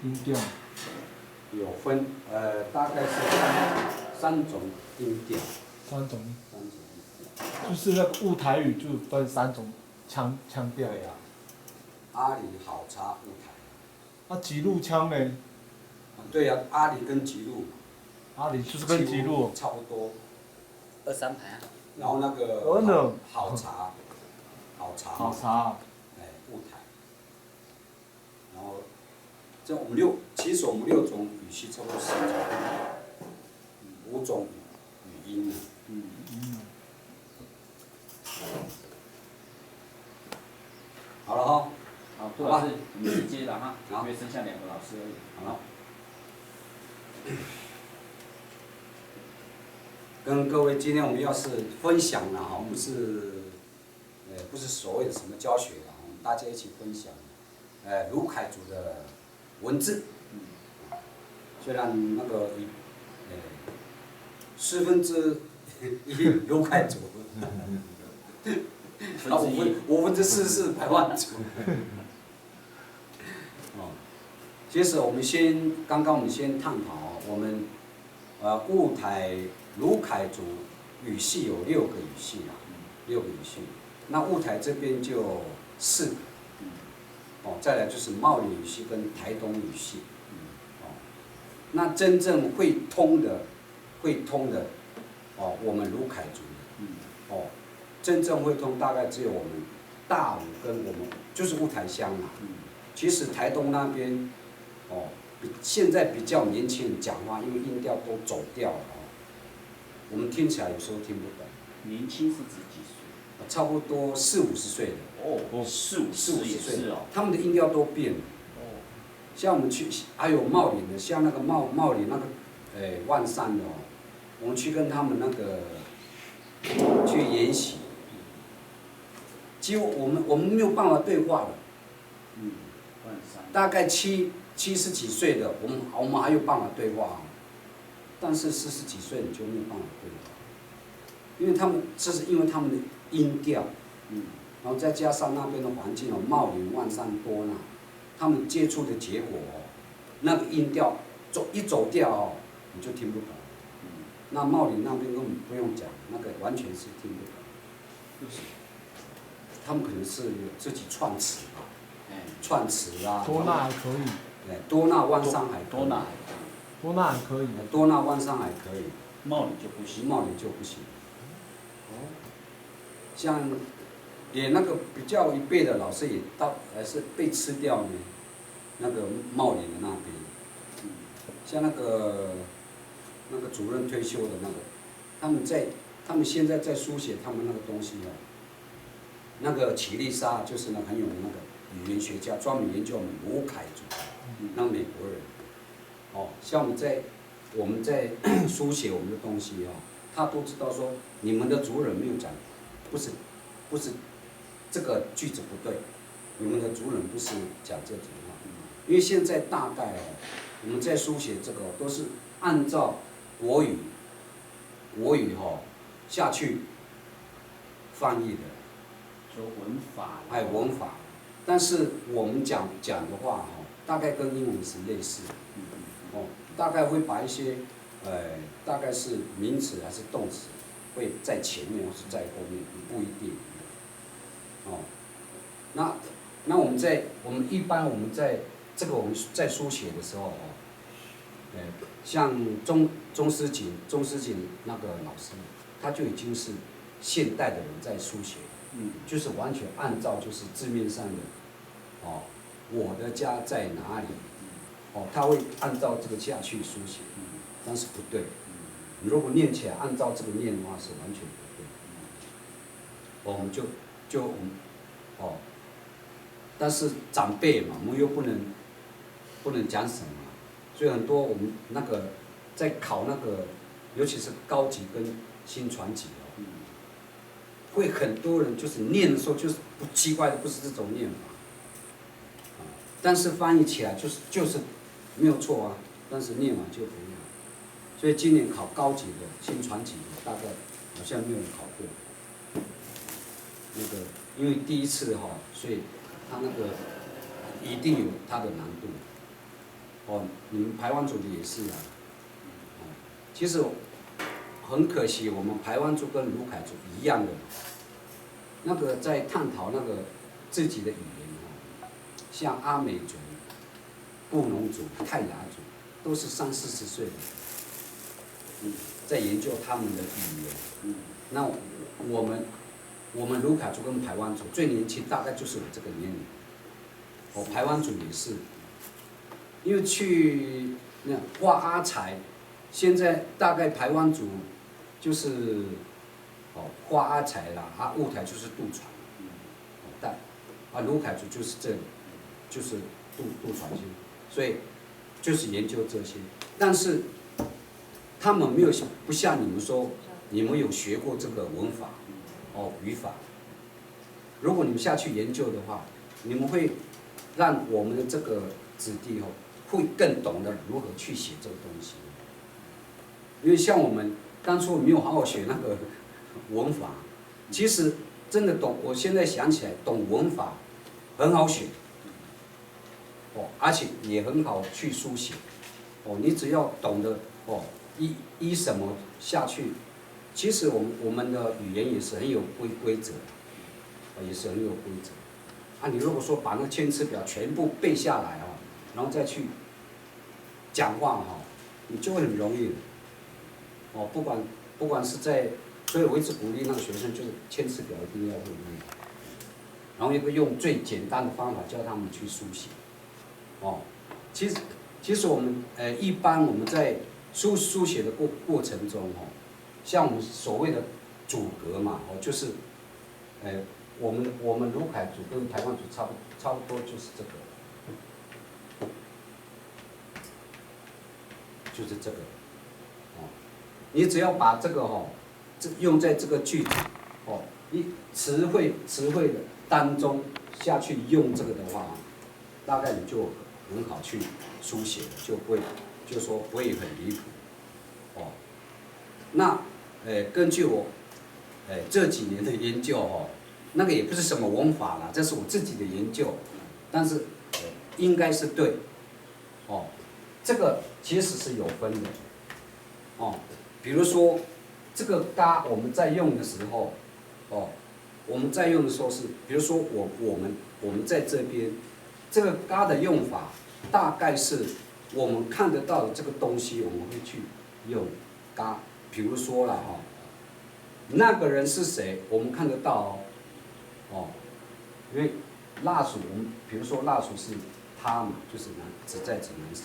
音调？有分大概是三种音调。三种。三种音调。就是那个雾台语就分三种腔调。对呀、阿里、好茶、雾台。那吉路腔呢？对呀、阿里跟吉路。阿里就是跟吉路差不多。二三排啊。然后那个好茶，好茶。雾台。然后这其实我们6种语系差不多10种，5种语音呢。好了哈。好，杜老师，你是接了哈，因为剩下2个老师而已。好。跟各位，今天我们要是分享了哈，不是所谓的什么教学了，我们大家一起分享，卢凯族的文字，虽然那个1/4卢凯族，5/4是排湾族。其实我们刚刚我们先探讨我们雾台卢凯族语系有6个语系啦，6个语系。那雾台这边就4个，再来就是茂林语系跟台东语系，那真正会通的，我们卢凯族的，真正会通大概只有我们大武跟我们就是雾台乡啦。其实台东那边，现在比较年轻人讲话，因为音调都走掉了，我们听起来有时候听不懂。年轻是指几岁？差不多40-50岁的。40-50岁哦。他们的音调都变了。像我们去，还有茂林的，像那个茂林那个，万山的我们去跟他们那个去研习，几乎我们没有办法对话的。万山。大概70几岁的，我们还有办法对话，但是40几岁你就没有办法对话，因为这是因为他们的音调，然后再加上那边的环境茂林、万山、多纳，他们接触的结果那个音调一走调你就听不懂。那茂林那边根本不用讲，那个完全是听不懂。他们可能是有自己串词吧，串词啊。多纳还可以。多纳万山还可以。多纳还可以。多纳万山还可以。茂林就不行。茂林就不行。像连那个比较1辈的老师也是被吃掉呢，那个茂林的那边，像那个主任退休的那个，他们现在在书写他们那个东西那个启丽莎就是那很有名那个语言学家，专门研究我们卢凯族，那美国人，像我们在书写我们的东西他都知道说你们的族人没有讲，不是这个句子不对，你们的族人不是讲这种话，因为现在大概我们在书写这个都是按照国语下去翻译的，说文法。文法，但是我们讲的话大概跟英文是类似的，大概会把一些大概是名词还是动词会在前面或是在后面，不一定。那我们一般我们在书写的时候像钟思锦那个老师，他就已经是现代的人在书写，就是完全按照就是字面上的，我的家在哪里，他会按照这个下去书写，但是不对，你如果念起来按照这个念的话是完全不对，我们但是长辈嘛，我们又不能讲什么，所以很多我们那个在考那个，尤其是高级跟新传级会很多人就是念的时候就是不奇怪的，不是这种念法，但是翻译起来就是没有错啊，但是念法就不一样。所以今年考高级的新传级的大概好像没有人考过，那个因为第一次所以他那个一定有他的难度。哦，你们排湾族的也是啊。其实很可惜，我们排湾族跟鲁凯族一样的，那个在探讨那个自己的语言哦，像阿美族、布农族、泰雅族，都是30、40岁的，在研究他们的语言。那我们鲁凯族跟排湾族最年轻大概就是我这个年龄。哦，排湾族也是，因为去那画阿财，现在大概排湾族就是画阿财啦，雾台就是渡船，但鲁凯族就是这里，就是渡船去，所以就是研究这些，但是他们没有不像你们说，你们有学过这个文法，语法，如果你们下去研究的话，你们会让我们的这个子弟会更懂得如何去写这个东西。因为像我们当初没有好好学那个文法，其实真的懂，我现在想起来，懂文法很好写，而且也很好去书写，你只要懂得依什么下去，其实我们的语言也是很有规则，也是很有规则。你如果说把那个千词表全部背下来然后再去讲话你就会很容易。不管是在，所以我一直鼓励那个学生，就是千词表一定要会背，然后用最简单的方法教他们去书写。其实我们一般我们在书写的过程中像我们所谓的阻隔嘛就是我们鲁凯族跟排湾族差不多就是这个，就是这个，你只要把这个用在这个句子，词汇的当中下去用这个的话，大概你就很好去书写，就说不会很离谱，那根据我这几年的研究那个也不是什么文法啦，这是我自己的研究，但是应该是对，这个其实是有分的，比如说这个“嘎”我们在用的时候，我们在用的时候是，比如说我们在这边，这个“嘎”的用法大概是我们看得到的这个东西，我们会去用“嘎”，比如说啦那个人是谁，我们看得到因为蜡属我们，比如说蜡属是他嘛，就是指男生，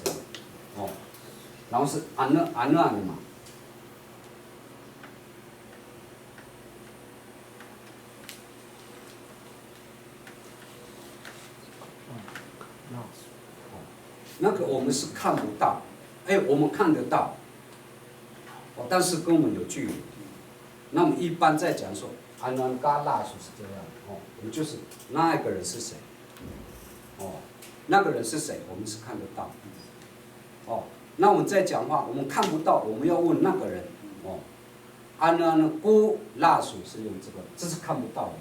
然后是安那的嘛。那个我们是看不到，我们看得到，但是跟我们有距离。那么一般在讲说，安南嘎蜡属是这样，我们就是那一个人是谁，那个人是谁，我们是看得到，那我们在讲话，我们看不到，我们要问那个人，安南姑蜡属是用这个，这是看不到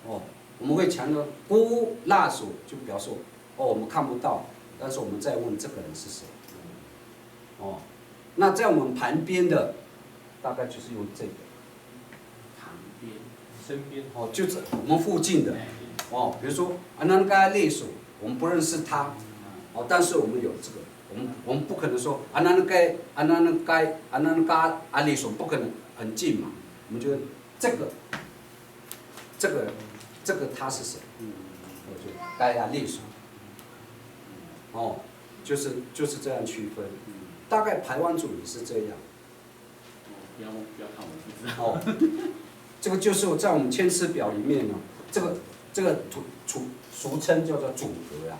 的，我们会强调姑蜡属，就表示我们看不到。但是我们在问这个人是谁，那在我们旁边的，大概就是用这个，旁边、身边，就是我们附近的，比如说安南嘎类属，我们不认识他，但是我们有这个，我们不可能说安南嘎阿类属不可能很近嘛，我们就这个他是谁，我就该亚类属。就是这样区分，大概排湾族也是这样。不要看我不知道。这个就是在我们千词表里面呢，这个俗称叫做阻隔呀。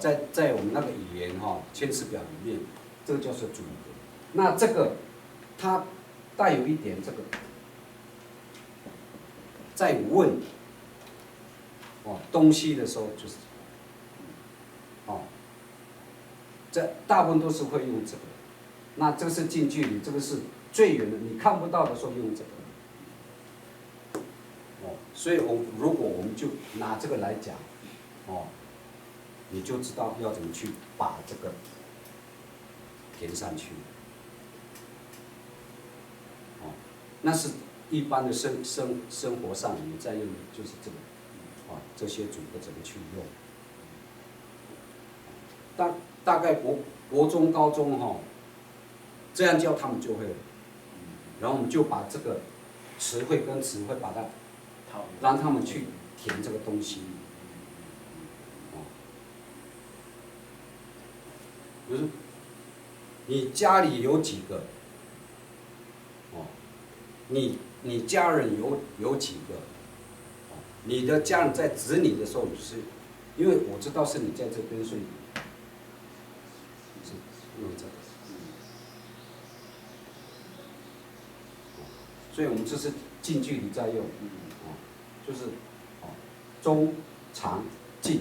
在我们那个语言千词表里面，这个叫做阻隔。那这个它带有一点这个在问东西的时候就是。这大部分都是会用这个，那这个是近距离，这个是最远的，你看不到的时候用这个。所以如果我们就拿这个来讲，你就知道要怎么去把这个填上去。哦，那是一般的生活上你在用的就是这个，这些组合怎么去用？大概国中、高中这样教他们就会了。然后我们就把这个词汇跟词汇把它让他们去填这个东西。就是你家里有几个？你家人有几个？你的家人在指你的时候，就是因为我知道是你在这边，所以是用这个。所以我们这是近距离在用，就是中长近，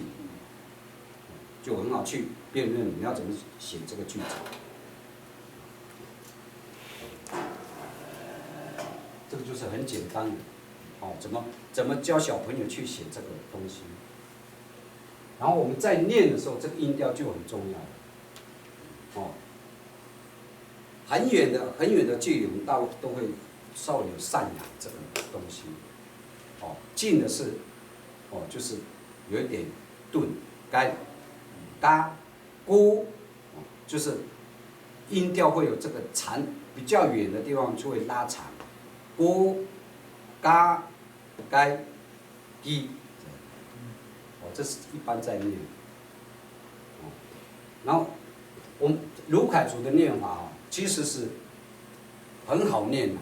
就很好去辨认你要怎么写这个句子。这个就是很简单的，怎么教小朋友去写这个东西。然后我们在念的时候，这个音调就很重要。很远的距离，我们都会稍微有赡养这个东西。近的是，就是有一点顿、该、嘎、咕，就是音调会有这个长，比较远的地方就会拉长。咕、嘎、该、gi，这是一般在念。然后我们卢凯族的念法其实是很好念的。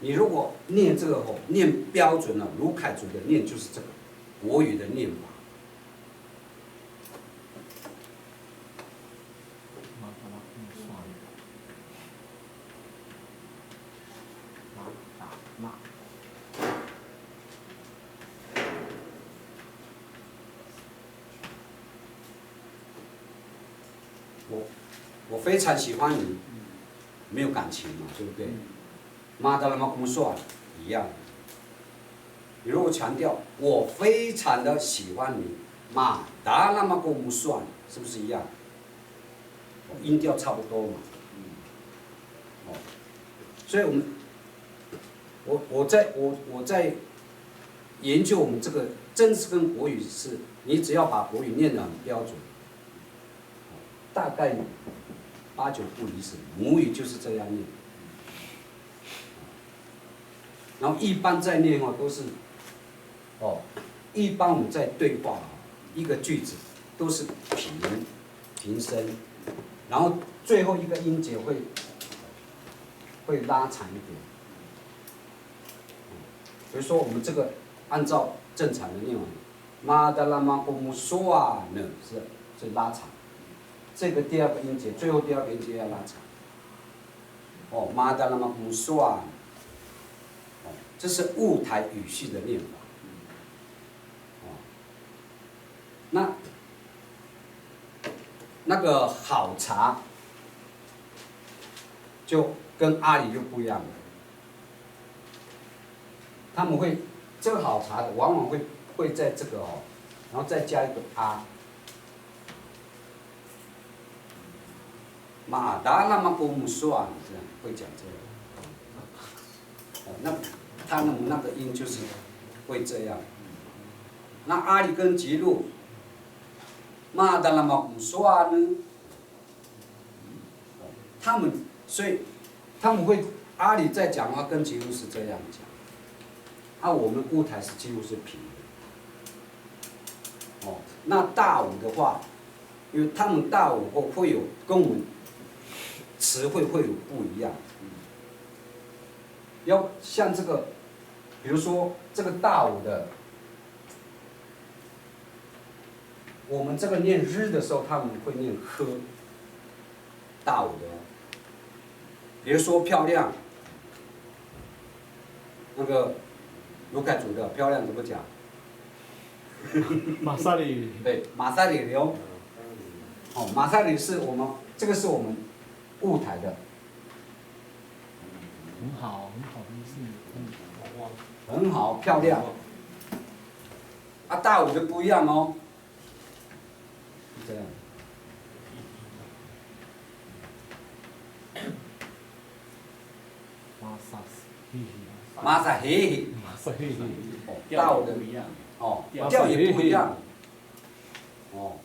你如果念这个念标准了，卢凯族的念就是这个国语的念法。我非常喜欢你，没有感情嘛，对不对？妈的，那么公算一样。你如果强调我非常的喜欢你，妈的那么公算，是不是一样？音调差不多嘛。所以我在研究我们这个真是跟国语是，你只要把国语念得很标准，大概8、9不离十，母语就是这样念。然后一般在念都是，一般我们在对话一个句子都是平声，然后最后一个音节会拉长一点。比如说我们这个按照正常的念法，妈的拉玛公说啊呢是拉长，这个第二个音节最后第二个音节要拉长。妈的拉玛公说啊。这是雾台语系的念法。那个好茶就跟阿里就不一样了。他们会这个好茶的往往会在这个然后再加一个啊。马达那么公算这样会讲这个。那他们那个音就是会这样。那阿里跟吉路，马达那么公算呢？所以他们会阿里在讲话跟吉路是这样讲，我们雾台是几乎是平的。那大武的话，因为他们大武会有跟我们词汇会有不一样。要像这个，比如说这个大武的，我们这个念日的时候，他们会念呵，大武的。比如说漂亮，那个卢凯族的漂亮怎么讲？马萨里对，马萨里流。哦，马萨里是我们这个是我们雾台的，很好，很好，很好，漂亮。啊，大武就不一样哦，这样。马萨马萨嘿嘿，马萨嘿嘿，大武的不一样。哦，调也不一样。哦，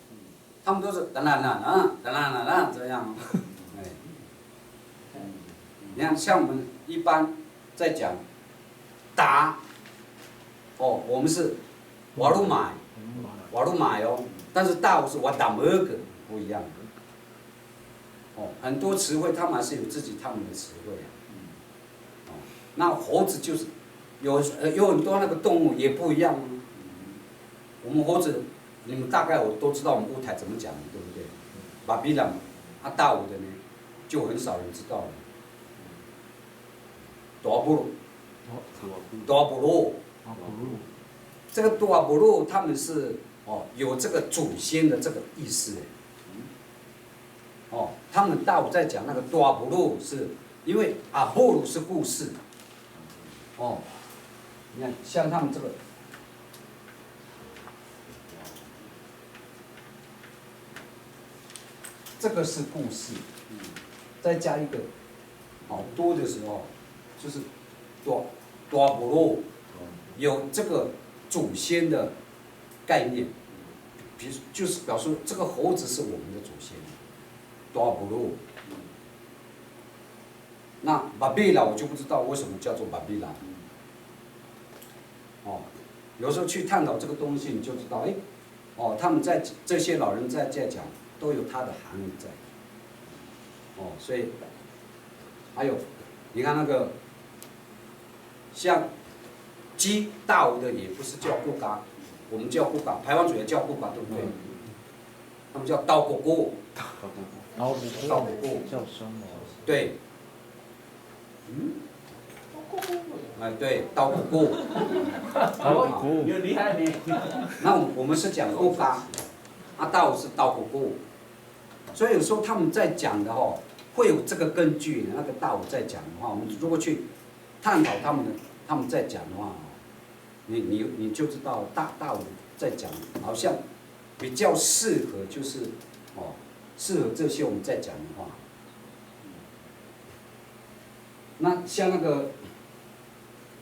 他们都是哒啦啦啦哒啦啦啦这样。哎，你看，像我们一般在讲打，哦，我们是瓦鲁买，瓦鲁买哦，但是大武是瓦达摩个不一样。哦，很多词汇他们还是有他们的词汇啊。哦，那猴子就是有很多那个动物也不一样啊。我们猴子，你们大概我都知道我们雾台怎么讲的，对不对？马比朗，啊大武的呢，就很少人知道了。多布鲁，多布鲁，这个多布鲁他们是有这个祖先的这个意思。哦，他们大武在讲那个多布鲁，是因为阿布鲁是故事。哦，你看像他们这个。这个是故事，再加一个，多的时候，就是多不落，有这个祖先的概念，就是表示这个猴子是我们的祖先，多不落。那巴比拉我就不知道为什么叫做巴比拉，有时候去探讨这个东西，你就知道，他们这些老人在讲。都有它的含义在，所以还有，你看那个，像鸡大武的也不是叫布嘎，我们叫布嘎，台湾主要叫布嘎，对不对？他们叫刀果果，刀果果叫什么？对，哎对，刀果果，有厉害没？那我们是讲布嘎，大武是刀果果。所以有时候他们在讲的会有这个根据。那个大武在讲的话，我们如果去探讨他们在讲的话，你就知道大武在讲，好像比较适合就是适合这些我们在讲的话。那像那个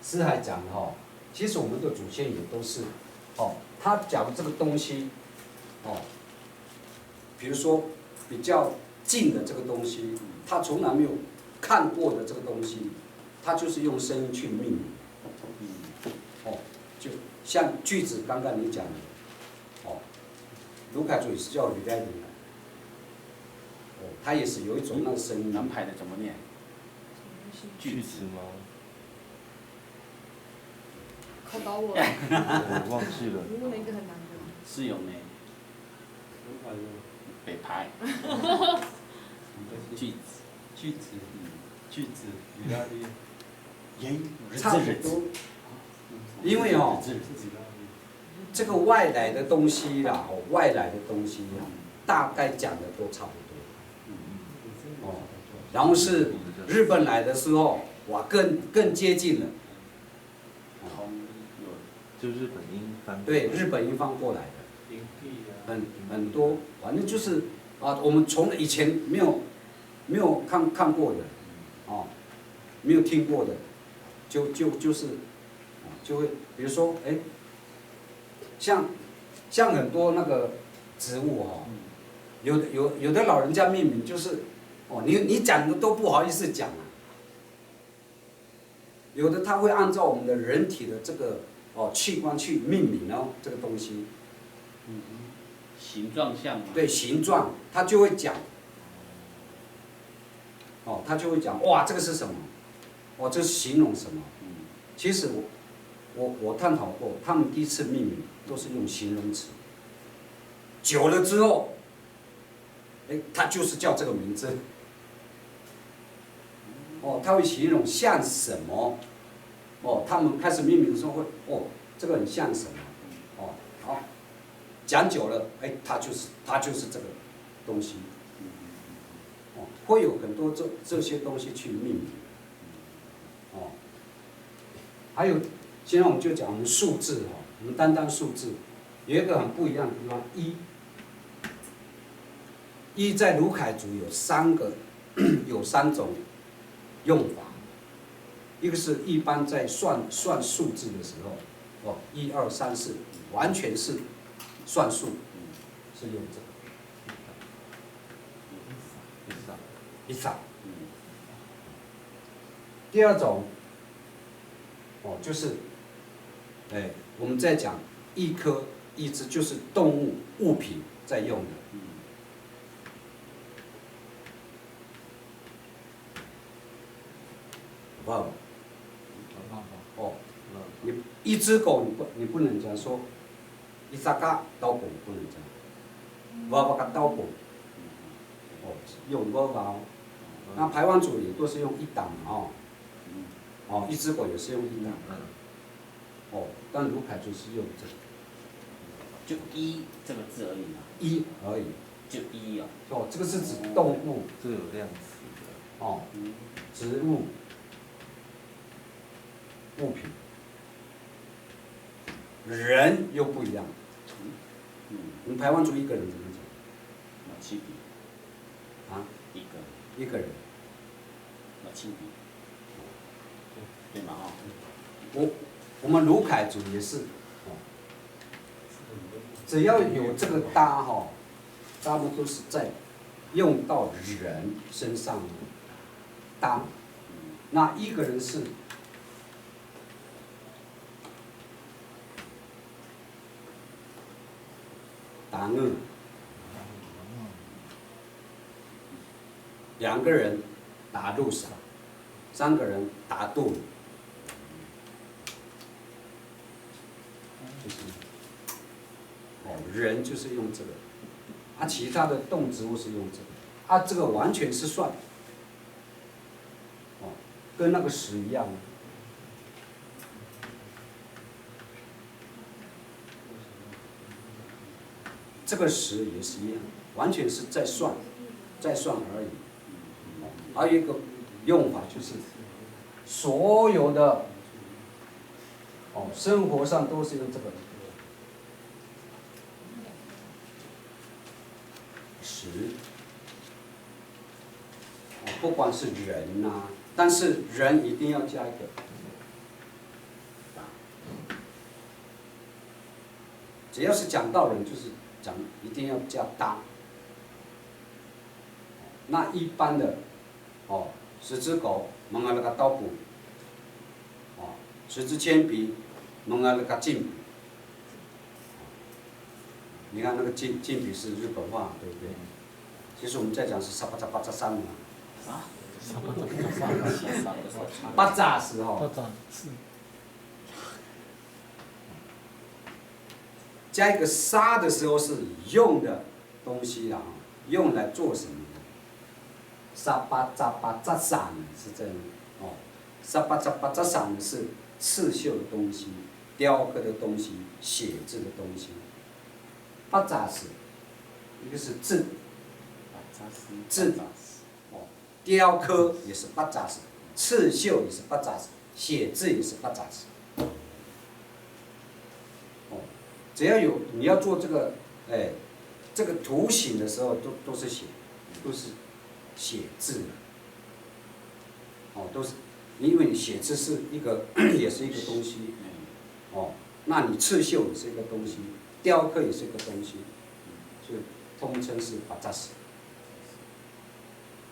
思海讲的其实我们的祖先也都是他讲的这个东西比如说。比较近的这个东西，他从来没有看过的这个东西，他就是用声音去命名。就像句子刚刚你讲的，卢凯族也是叫 regarding 的，他也是有一种那个声音。南派的怎么念？句子吗？考倒我了。我忘记了。你问了一个很难的。是有呢。北派。句子，差不多。因为这个外来的东西啦，外来的东西大概讲的都差不多。然后是日本来的时候，哇，更接近了。就日本音翻。对，日本音翻过来的。很多，反正就是我们从以前没有看过的，没有听过的，就是就会，比如说像很多那个植物有的老人家命名就是你讲的都不好意思讲啊，有的他会按照我们的人体的这个器官去命名这个东西。形状像吗？对，形状，他就会讲，他就会讲，哇，这个是什么？这是形容什么？其实我探讨过，他们第一次命名都是用形容词，久了之后，他就是叫这个名字。哦，他会形容像什么，哦，他们开始命名的时候会，哦，这个很像什么，哦，好，讲久了，哎，它就是这个东西，哦，会有很多这些东西去命名，哦，还有，现在我们就讲我们数字哈，我们单单数字，有一个很不一样的地方，一在卢凯族有3种用法，一个是一般在算数字的时候，哦，1、2、3、4，完全是算数，是用这个一撒。第二种，哦，就是，哎，我们在讲一颗一只，就是动物物品在用的。哇哦，你一只狗你不能讲说，一只嘎刀狗不能讲，娃娃嘎刀狗，哦，用娃娃。那排湾族也都是用一档哦，哦，一只狗也是用一档，哦，但卢凯族是用这个，就一这个字而已嘛。一而已。就一哦。哦，这个是指动物。这有量词的。哦，植物。物品，人又不一样。我们排湾族一个人怎么讲？7笔。啊？一个人。7笔。对嘛哈？我们卢凯族也是，只要有这个搭哈，大部分都是在用到人身上搭。那一个人是。打二，2个人打路上，3个人打肚，就是，哦，人就是用这个，啊，其他的动植物是用这个，啊，这个完全是算，哦，跟那个10一样。这个10也是一样，完全是在算而已。还有一个用法就是，所有的哦，生活上都是用这个10，哦，不管是人呐，但是人一定要加一个。只要是讲到人，就是讲一定要加搭。那一般的，哦，10只狗，蒙阿那个刀骨，哦，10支铅笔，蒙阿那个镜笔。你看那个镜笔是日本话，对不对？其实我们在讲是巴扎山嘛。啊？巴扎是哈。巴扎是。加一个沙的时候是用的东西啦，用来做什么的？沙巴扎伞是这样哦，沙巴扎伞是刺绣的东西、雕刻的东西、写字的东西。巴扎是，一个是字，哦，雕刻也是巴扎斯，刺绣也是巴扎斯，写字也是巴扎斯。只要有你要做这个，哎，这个图形的时候，都是写字的，哦，都是，因为你写字是一个也是一个东西，哦，那你刺绣也是一个东西，雕刻也是一个东西，所以通称是巴扎斯。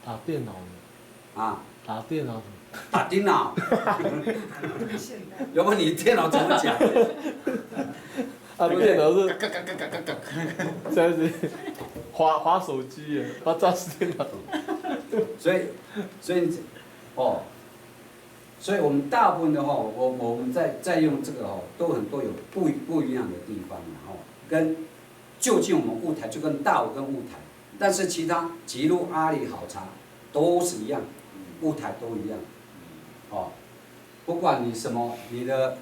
打电脑呢？啊？打电脑？打电脑？要不你电脑怎么讲？他的电脑是这样子，滑手机耶，巴扎斯电脑。所以，哦，所以我们大部分的话，我们在用这个哦，都有不一样的地方哦，跟就近我们雾台就跟大武跟雾台，但是其他吉路、阿里、好茶都是一样，物台都一样，哦，不管你什么，你的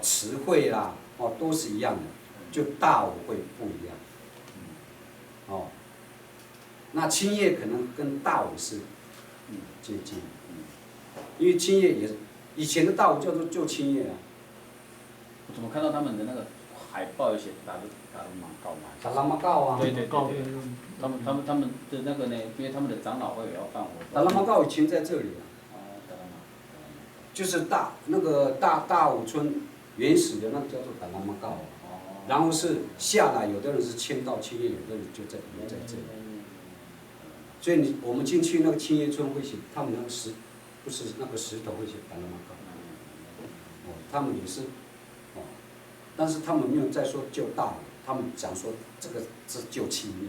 词汇啦，哦都是一样的，就大我会不一样，哦，那青叶可能跟大我是接近，因为青叶也以前的大我叫做旧青叶啊。我怎么看到他们的那个海报有写达拉玛告嘛？达拉玛告啊，对，他们的那个呢，因为他们的长老会也要办活动。达拉玛告以前在这里啊，达拉玛。就是大武村原始的那个叫做达拉玛告，然后是下来，有的人是迁到青叶，有的人就在留在这里。所以我们进去那个青叶村会写，他们那个不是那个石头会写达拉玛告，哦，他们也是，哦，但是他们没有再说救大了，他们讲说这个是救青叶，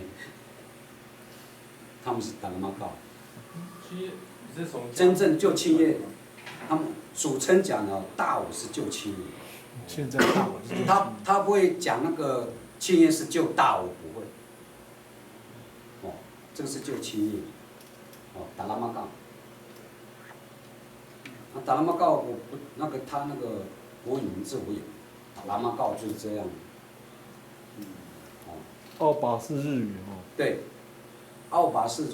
他们是达拉玛告。真正救青叶，他们俗称讲的大武是救青叶。现在大我是他不会讲那个青叶是救大武，不会。哦，这个是救青叶。哦，达拉玛告。那达拉玛告我不那个他那个国语名字我也，达拉玛告就是这样。哦。奥巴是日语哦。对，奥巴是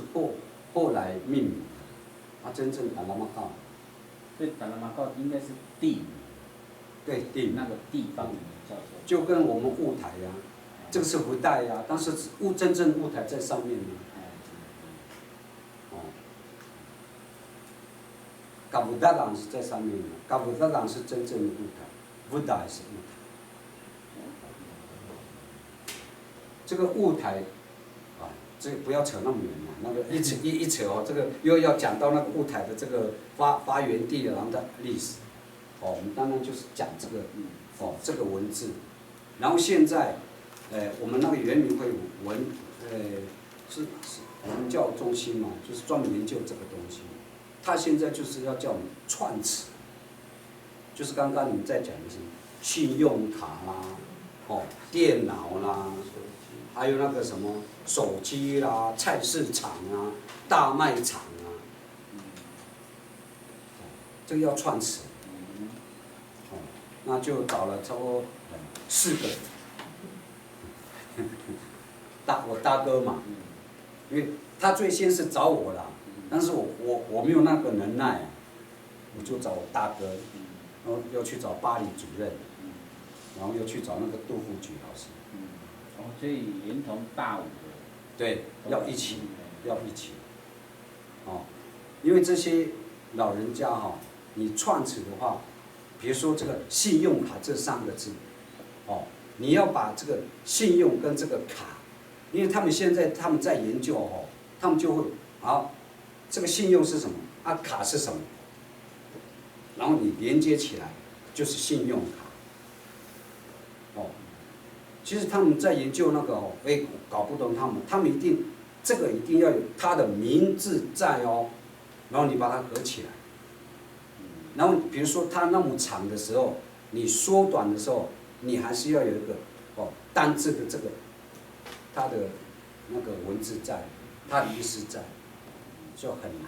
后来命名的，真正达拉玛告。所以达拉玛告应该是地名。对，地那个地方名叫做。就跟我们雾台呀，这个是福袋呀，但是真正雾台在上面呢。哦。噶布达港是在上面的，噶布达港是真正的雾台，福袋是雾台。这个雾台，啊，这个不要扯那么远了，那个一扯哦，这个又要讲到那个雾台的这个发源地的然后的历史。哦，我们当然就是讲这个，这个文字，然后现在，我们那个原民会是文教中心嘛，就是专门研究这个东西，他现在就是要叫我们串词，就是刚刚你们在讲的是信用卡啦，电脑啦，还有那个什么手机啦、菜市场啊、大卖场啊，这个要串词。那就找了差不多4个，我大哥嘛，因为他最先是找我啦，但是我没有那个能耐，我就找我大哥，然后又去找巴黎主任，然后又去找那个杜富举老师。哦，所以连同大武的。对，要一起。哦，因为这些老人家哈，你串词的话。比如说这个信用卡这3个字，哦，你要把这个信用跟这个卡，因为他们现在在研究哦，他们就会这个信用是什么卡是什么，然后你连接起来就是信用卡，哦，其实他们在研究那个搞不懂他们一定要有他的名字在哦，然后你把它合起来。然后，比如说它那么长的时候，你缩短的时候，你还是要有一个单字的这个它的那个文字在，它的意思在，就很难。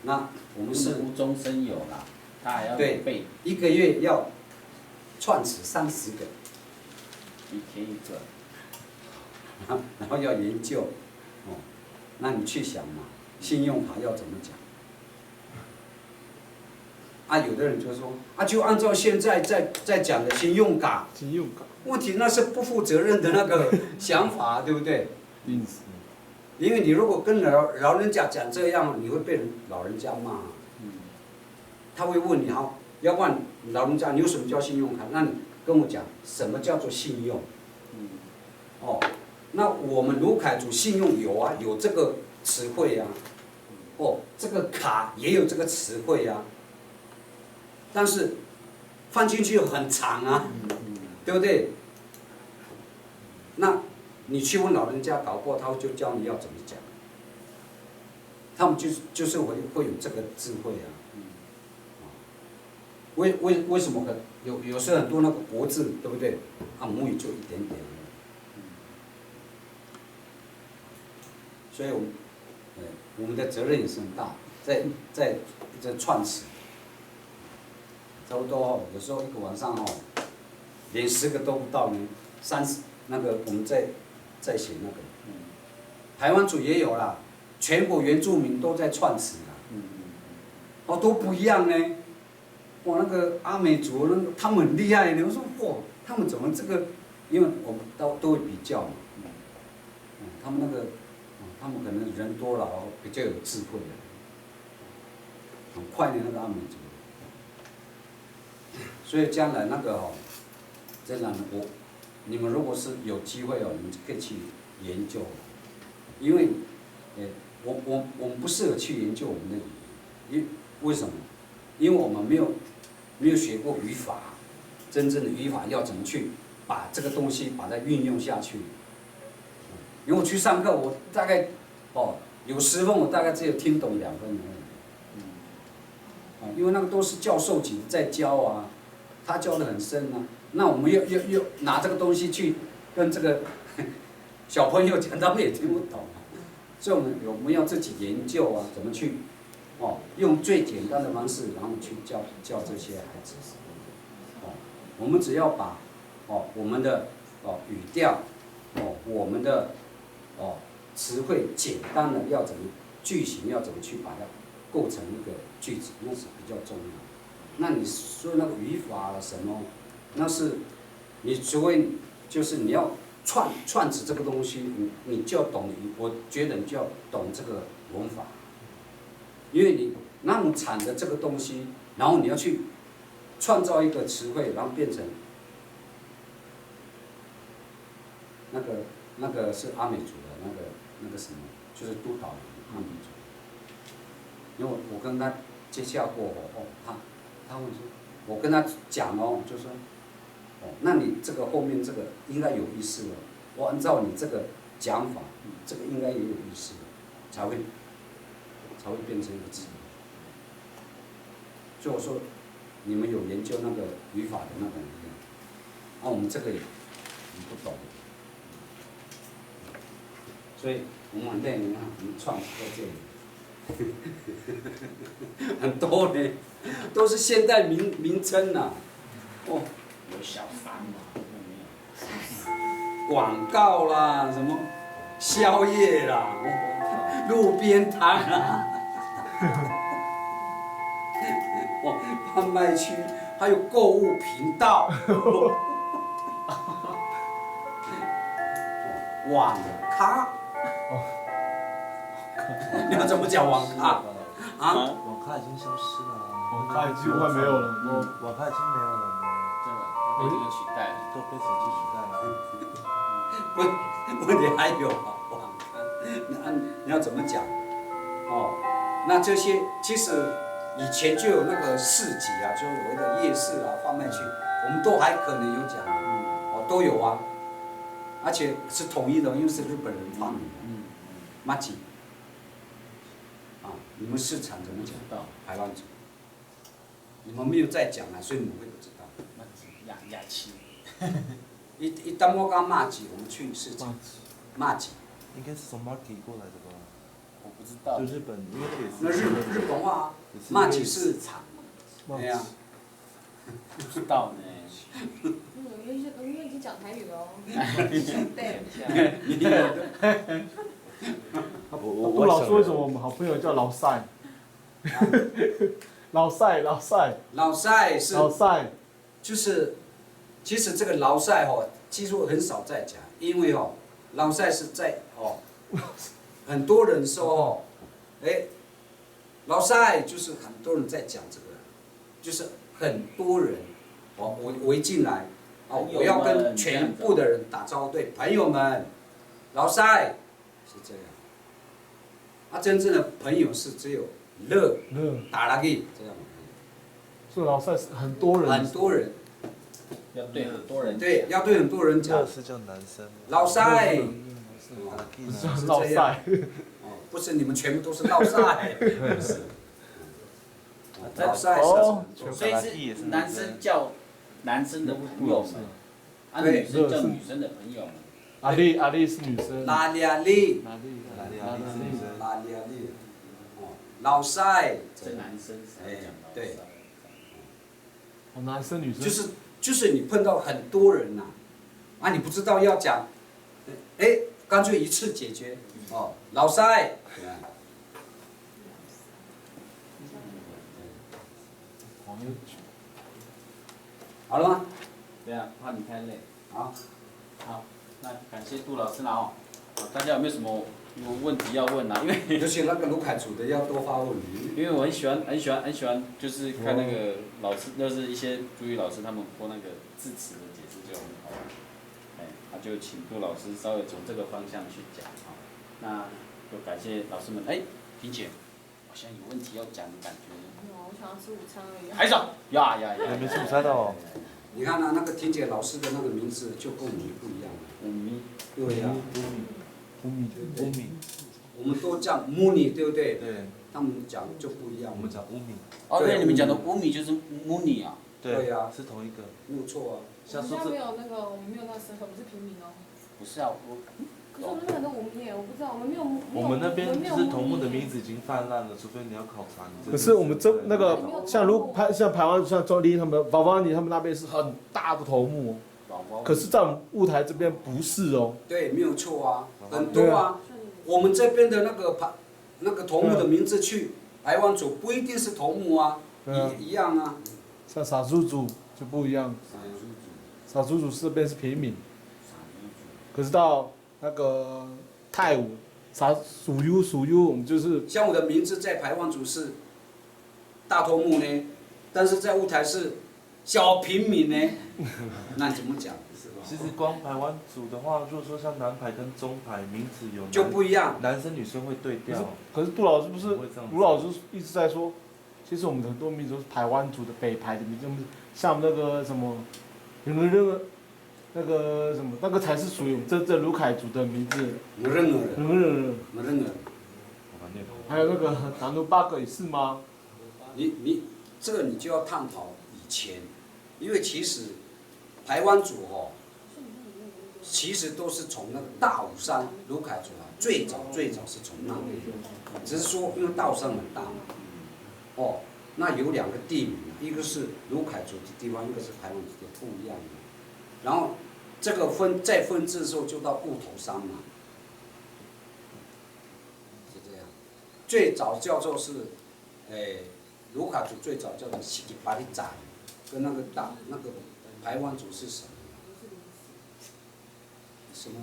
那我们是无中生有啦，他还要背。1个月要串词30个，一天1个。然后要研究，那你去想嘛，信用卡要怎么讲？有的人就说就按照现在在讲的信用卡，问题那是不负责任的那个想法，对不对？因为你如果跟老人家讲这样，你会被老人家骂。他会问你要不然老人家你有什么叫信用卡？那你跟我讲什么叫做信用？那我们卢凯族信用有这个词汇啊，这个卡也有这个词汇啊。但是放进去很长啊，对不对？那你去问老人家，搞不好他就教你要怎么讲。他们就是会有这个智慧啊。为什么有时候很多那个国字，对不对？母语就一点点。所以我们的责任也是很大，在串词，差不多哦，有时候一个晚上哦，连10个都不到呢，30那个我们在写那个，台湾组也有啦，全国原住民都在串词啦，哦都不一样呢，哇那个阿美族那个他们很厉害呢，我说哇他们怎么这个，因为我们都会比较嘛，他们那个。他们可能人多了，比较有智慧的，很快的那个阿美族。所以将来那个哦，真的你们如果是有机会哦，你们可以去研究，因为，我们不适合去研究我们的语言，为什么？因为我们没有学过语法，真正的语法要怎么去把这个东西把它运用下去。因为我去上课，我大概有10分，我大概只有听懂2分而已。因为那个都是教授级在教啊，他教得很深啊。那我们要拿这个东西去跟这个小朋友讲，他们也听不懂。所以我们要自己研究啊，怎么去用最简单的方式，然后去教这些孩子。我们只要把我们的语调我们的词汇简单的要怎么句型要怎么去把它构成一个句子，那是比较重要。那你说那个语法什么，那是你除非就是你要串词这个东西，你就要懂，我觉得你就要懂这个文法，因为你那么产的这个东西，然后你要去创造一个词汇，然后变成那个是阿美族的那个什么，就是督导阿美族。因为我跟他接洽过他会说，我跟他讲就说，那你这个后面这个应该有意思了，我按照你这个讲法，这个应该也有意思了，才会变成一个字。所以我说，你们有研究那个语法的那个人，我们这个也不懂。所以我们很累，你看我们创词在这里，很多呢，都是现代名称呐，有小三嘛，广告啦，什么宵夜啦，路边摊啦，贩卖区，还有购物频道，网咖。你要怎么讲网咖？网咖已经消失了。网咖已经快没有了。网咖已经没有了。真的，被这个取代了。都被手机取代了。问题还有网咖，你要怎么讲？那这些其实以前就有那个市集啊，就是所谓的夜市啊、贩卖区，我们都还可能有讲，都有啊，而且是统一的，因为是日本人发明的。麻吉，你们市场怎么讲？台湾族，你们没有在讲啊，所以你们会不知道。麻吉雅琪。一当我讲麻吉，我们去市场。麻吉。应该是从 market 过来的吧？我不知道。就日本，因为那个也是。那日本话啊，麻吉市场。对呀。不知道呢。我们已经讲台语了哦。对。不老说为什么我们好朋友叫老赛？老赛是。老赛。就是，其实这个老赛几乎很少在讲，因为老赛是在很多人说老赛就是很多人在讲这个，就是很多人围进来。我要跟全部的人打招呼，对，朋友们，老赛是这样。真正的朋友是只有打拉给这样。所以老赛是很多人。很多人。要对很多人。对，要对很多人讲。是叫男生。老赛。是老赛。不是你们全部都是老赛，不是。老赛是。所以是男生叫。男生的朋友们，女生叫女生的朋友们。阿丽是女生。拉丽。是女生。老塞，这男生才讲老对塞。哦，男生女生。就是你碰到很多人呐、啊，你不知道要讲，哎，干脆一次解决，哦，老塞。好了吗？对啊，怕你太累。好，好，那感谢杜老师了哦。大家有没有什么问题要问啊？因为尤其那个卢凯主的要多发问题。因为我很喜欢，就是看那个老师，就是一些主语老师他们播那个字词的解释就很好玩。那就请杜老师稍微从这个方向去讲啊。那就感谢老师们。婷姐，好像有问题要讲的感觉。没有，我想要吃午餐而已。还少呀！没吃午餐哦。你看啊，那个婷姐老师的那个名字就跟我们不一样了。对呀。乌米。我们都叫穆尼，对不对？对。他们讲就不一样。我们讲乌米。哦，对，你们讲的乌米就是穆尼啊。对呀，是同一个。没有错啊。我们家没有那个，我们没有那个身份，我们是平民哦。不是啊，可是我们那边很多无名耶，我不知道，我们没有。我们那边就是头目的名字已经泛滥了，除非你要考察。可是我们这那个像台湾像周丽他们、宝宝你他们那边是很大的头目哦，可是在我们雾台这边不是哦。对，没有错啊，很多啊。我们这边的那个头目的名字去排湾族不一定是头目啊，一样啊。像傻猪族就不一样，傻猪族这边是平民，可是到那个泰武属于我们就是像我的名字在排湾族是大头目呢，但是在雾台是小平民呢，那你怎么讲？其实光排湾族的话，如果说像南排跟中排名字有就不一样，男生女生会对调。可是杜老师不是卢老师一直在说，其实我们很多民族是排湾族的北排的民族，像那个什么，那个什么，那个才是属于我们真正卢凯族的名字。还有那个南奴巴格也是吗？你这个你就要探讨以前，因为其实排湾族哦，其实都是从那个大武山卢凯族啊，最早是从那边，只是说因为大武山很大嘛，哦，那有两个地名，一个是卢凯族的地方，一个是排湾族的不一样的，然后这个再分支的时候就到雾头山嘛，是这样，最早叫做是，卢凯族最早叫做西吉巴里仔，跟那个排湾族是什么？什么？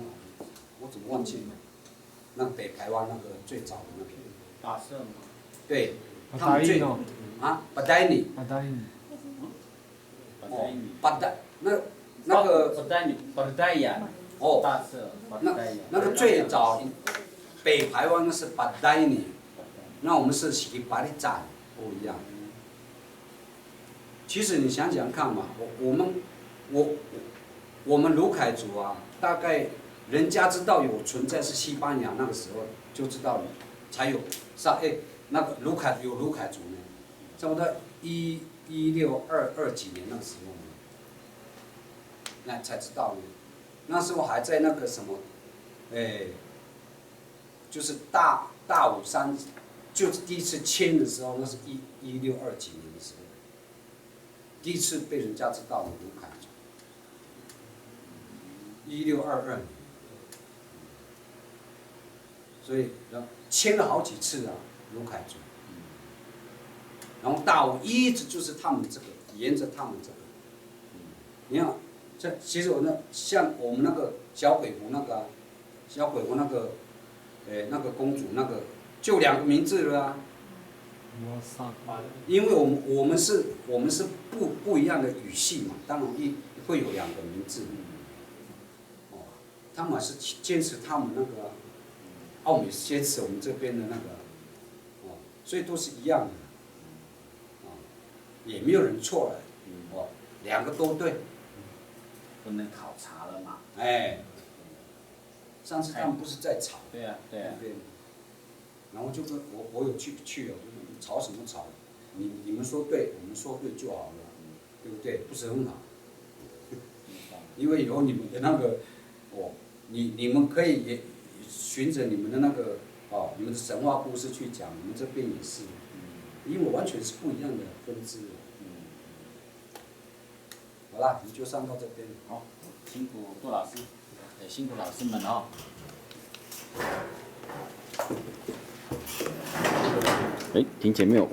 我怎么忘记了？那北排湾那个最早的那个。大社吗？对，他们最巴代尼。巴代尼。哦，那个。巴代亚。哦。大社。那个最早北排湾那是巴代尼，那我们是西巴里仔不一样。其实你想想看嘛，我们卢凯族啊，大概人家知道有存在是西班牙那个时候就知道了，才有那个卢凯族呢，差不多1622几年那个时候呢，那才知道呢，那时候还在那个什么，就是大武山，就是第一次迁的时候，那是1620几年的时候。第一次被人家知道的卢凯族，1622年，所以迁了好几次啊，卢凯族。然后大武一直就是他们这个，沿着他们这个。你看，其实像我们那个小鬼湖那个，那个公主那个，就2个名字了啊。因为我们是不一样的语系嘛，当然会有2个名字。哦，他们还是坚持他们那个，澳美坚持我们这边的那个，哦，所以都是一样的，哦，也没有人错了，哦，2个都对，不能考察了嘛。上次他们不是在吵？对呀。然后就跟我有去了，吵什么吵？你们说对，我们说对就好了，对不对？不是很好。因为以后你们的那个，你们可以也循着你们的那个哦，你们的神话故事去讲，你们这边也是，因为完全是不一样的分支。好啦，你就上到这边。好，辛苦杜老师，也辛苦老师们哦。哎，庭前没有问。